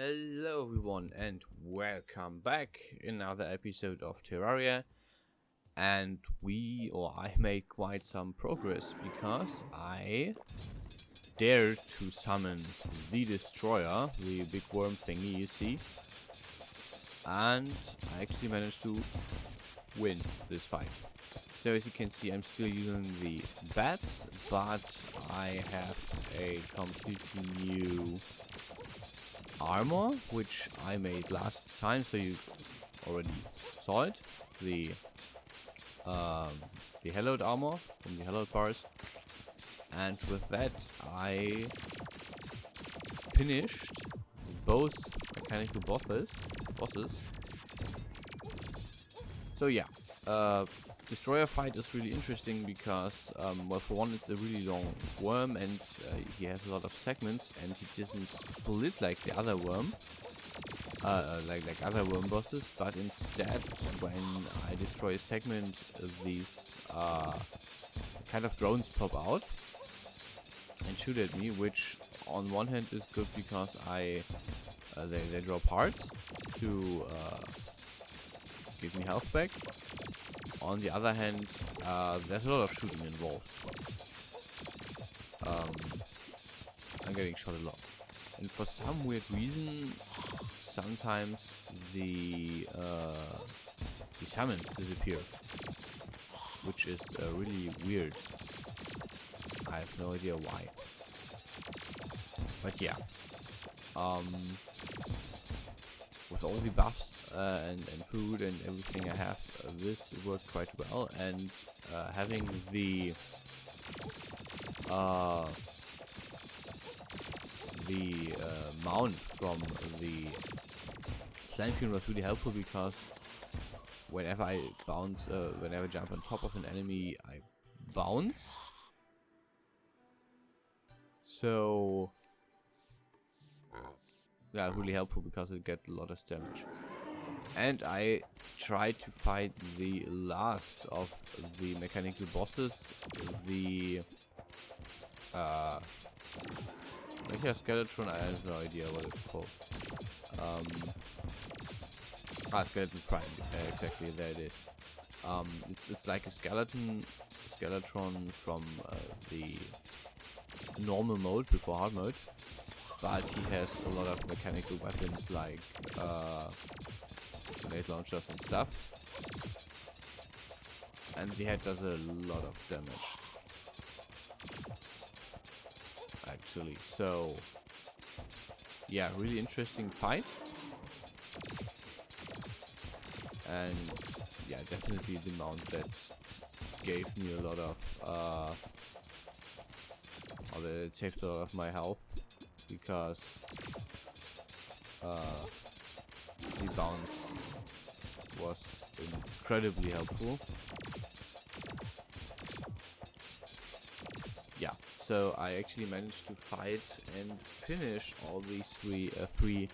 Hello everyone and welcome back in another episode of Terraria. And I made quite some progress because I dared to summon the destroyer, the big worm thingy you see. And I actually managed to win this fight. So as you can see, I'm still using the bats, but I have a completely new armor, which I made last time, so you already saw it. The hallowed armor from the hallowed bars, and with that I finished both mechanical bosses. So yeah, destroyer fight is really interesting because, well, for one, it's a really long worm, and he has a lot of segments, and he doesn't split like the other worm, like other worm bosses. But instead, when I destroy a segment, these kind of drones pop out and shoot at me, which on one hand is good because they drop parts to give me health back. On the other hand, there's a lot of shooting involved. I'm getting shot a lot. And for some weird reason, sometimes the summons disappear. Which is really weird. I have no idea why. But yeah. With all the buffs and food and everything I have, this worked quite well, and having the mount from the slime queen was really helpful because whenever I bounce, whenever I jump on top of an enemy, I bounce. So yeah, really helpful because it gets a lot of damage. And I tried to fight the last of the mechanical bosses, the Mecha skeleton. I have no idea what it's called. Skeleton Prime. Exactly, there it is. It's like a skeleton from the normal mode before hard mode, but he has a lot of mechanical weapons like grenade launchers and stuff, and the head does a lot of damage actually. So yeah, really interesting fight, and yeah, definitely the mount that gave me a lot of it saved a lot of my health because the bounce was incredibly helpful. Yeah, so I actually managed to fight and finish all these three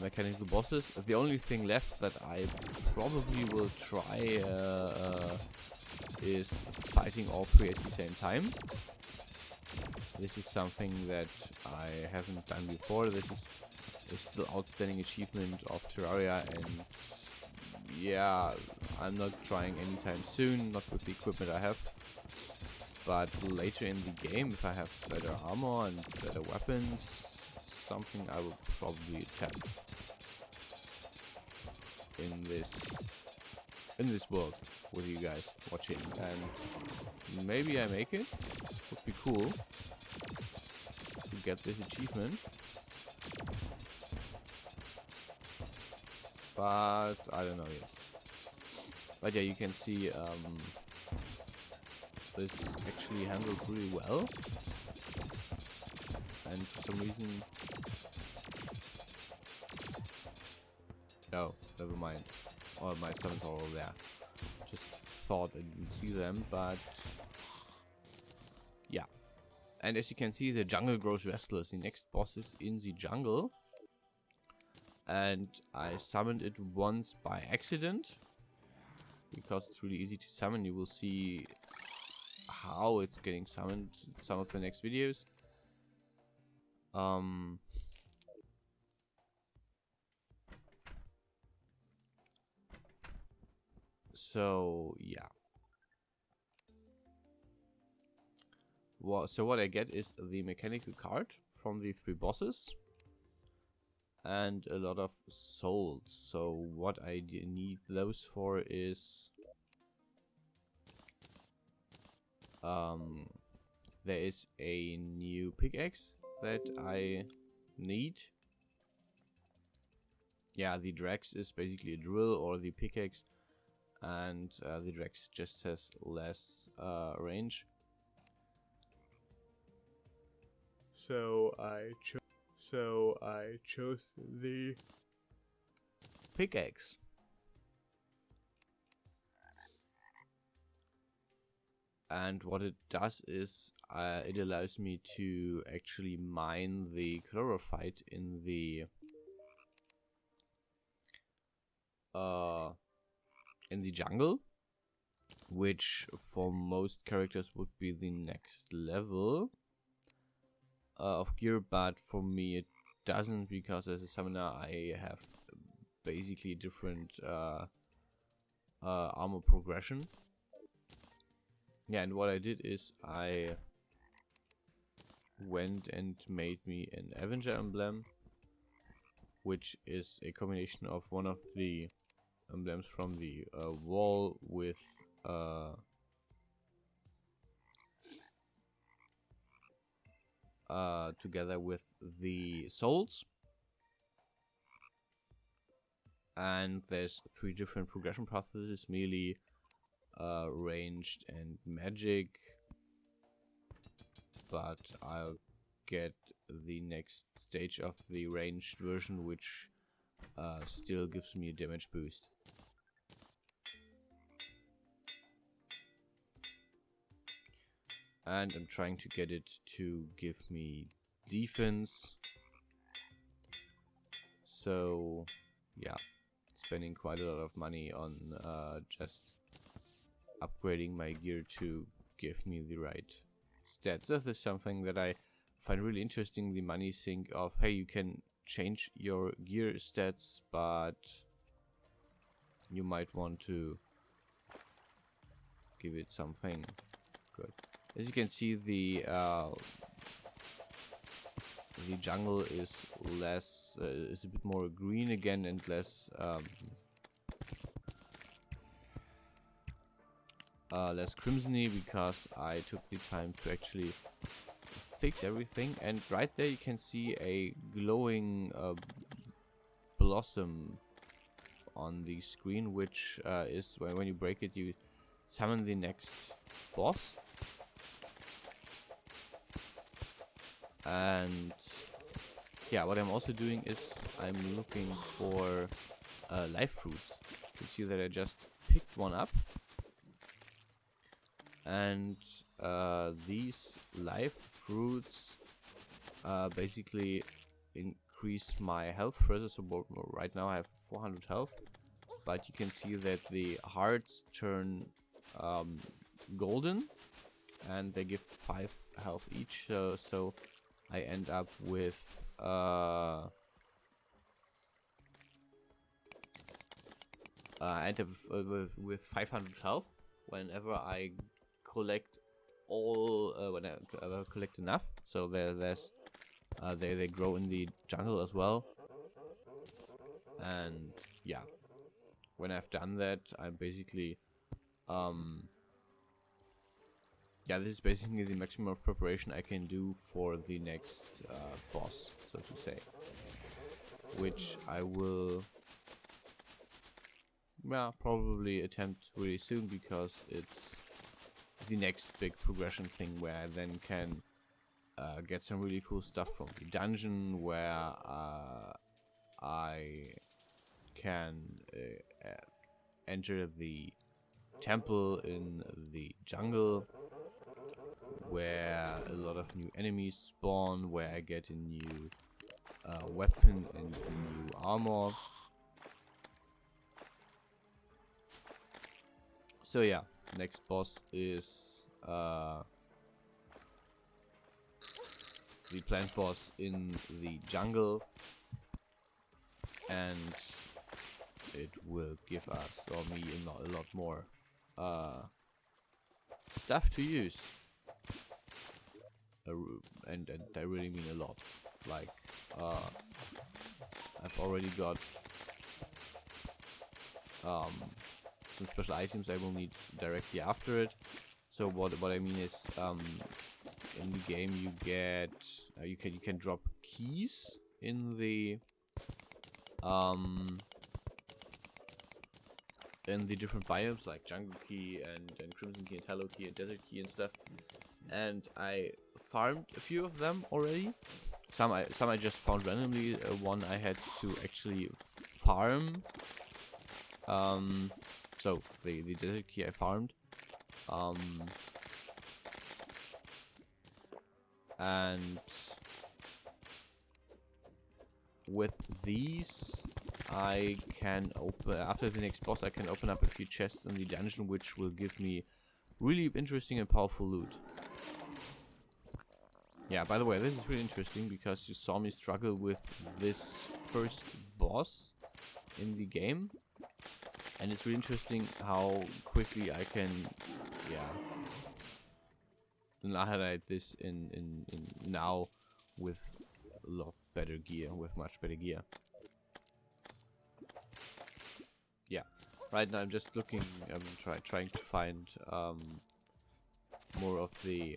mechanical bosses. The only thing left that I probably will try is fighting all three at the same time. This is something that I haven't done before. This is a still outstanding achievement of Terraria, and yeah, I'm not trying anytime soon, not with the equipment I have. But later in the game, if I have better armor and better weapons, something I will probably attempt in this world with you guys watching, and maybe I make it. Would be cool to get this achievement, but I don't know yet. But yeah, you can see this actually handles really well, and for some reason, oh, never mind. Oh, my summons are all there. Just thought I didn't see them, but yeah. And as you can see, the jungle grows restless. The next boss is in the jungle, and I summoned it once by accident because it's really easy to summon. You will see how it's getting summoned in some of the next videos. So yeah. Well, so what I get is the mechanical card from the 3 bosses and a lot of souls. So what I need those for is there is a new pickaxe that I need. Yeah, the Drex is basically a drill or the pickaxe, and the Drex just has less range. So I chose the pickaxe. And what it does is it allows me to actually mine the chlorophyte in the jungle, which for most characters would be the next level of gear, but for me it doesn't, because as a summoner I have basically different armor progression. Yeah, and what I did is I went and made me an Avenger emblem, which is a combination of one of the emblems from the wall with together with the souls. And there's 3 different progression paths. This is melee, ranged, and magic. But I'll get the next stage of the ranged version, which still gives me a damage boost. And I'm trying to get it to give me defense. So yeah, spending quite a lot of money on just upgrading my gear to give me the right stats. This is something that I find really interesting. The money think of, hey, you can change your gear stats, but you might want to give it something good. As you can see, the jungle is less is a bit more green again, and less less crimsony, because I took the time to actually fix everything. And right there you can see a glowing blossom on the screen, which is when you break it, you summon the next boss. And yeah, what I'm also doing is I'm looking for life fruits. You can see that I just picked one up, and these life fruits basically increase my health further. So right now I have 400 health, but you can see that the hearts turn golden, and they give 5 health each. So I end up with with 500 health whenever I collect all when I collect enough. So there's they grow in the jungle as well. And yeah, when I've done that, I'm basically yeah, this is basically the maximum of preparation I can do for the next boss, so to say, which I will probably attempt really soon, because it's the next big progression thing, where I then can get some really cool stuff from the dungeon, where I can enter the temple in the jungle, where a lot of new enemies spawn, where I get a new weapon and a new armor. So yeah, next boss is the plant boss in the jungle, and it will give us, or me, a lot more stuff to use. And I really mean a lot. Like, I've already got some special items I will need directly after it. So what I mean is, in the game you get you can drop keys in the different biomes, like jungle key and crimson key and tallow key and desert key and stuff. And I farmed a few of them already. Some I just found randomly. One I had to actually farm. So the desert key I farmed. And with these, I can open, after the next boss, I can open up a few chests in the dungeon, which will give me really interesting and powerful loot. Yeah, by the way, this is really interesting because you saw me struggle with this first boss in the game. And it's really interesting how quickly I can, annihilate this in now with a lot better gear, with much better gear. Yeah, right now I'm just looking, I'm trying to find more of the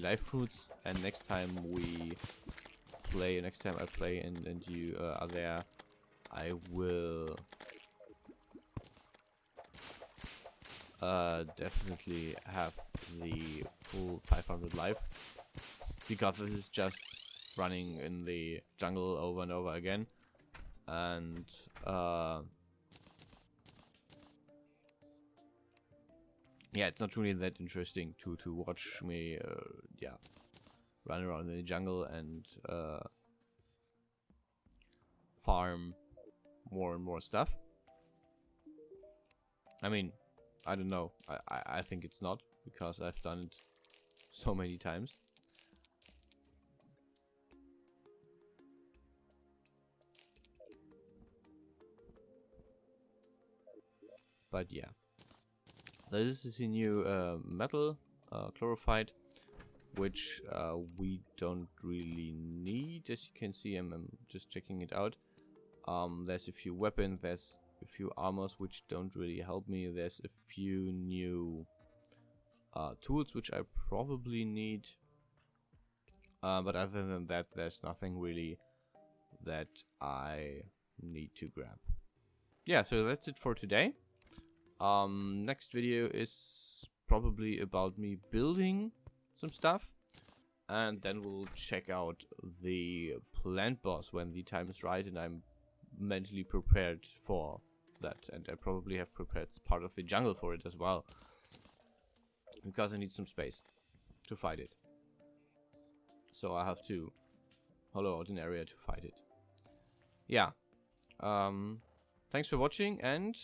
life fruits, and next time I play and you are there, I will definitely have the full 500 life, because this is just running in the jungle over and over again, and yeah, it's not really that interesting to watch me run around in the jungle and farm more and more stuff. I mean, I don't know. I think it's not, because I've done it so many times. But yeah, this is a new metal chlorophyte, which we don't really need. As you can see, I'm just checking it out. There's a few weapons, there's a few armors which don't really help me. There's a few new tools which I probably need. But other than that, there's nothing really that I need to grab. Yeah, so that's it for today. Next video is probably about me building some stuff, and then we'll check out the plant boss when the time is right and I'm mentally prepared for that, and I probably have prepared part of the jungle for it as well, because I need some space to fight it. So I have to hollow out an area to fight it. Yeah. Thanks for watching, and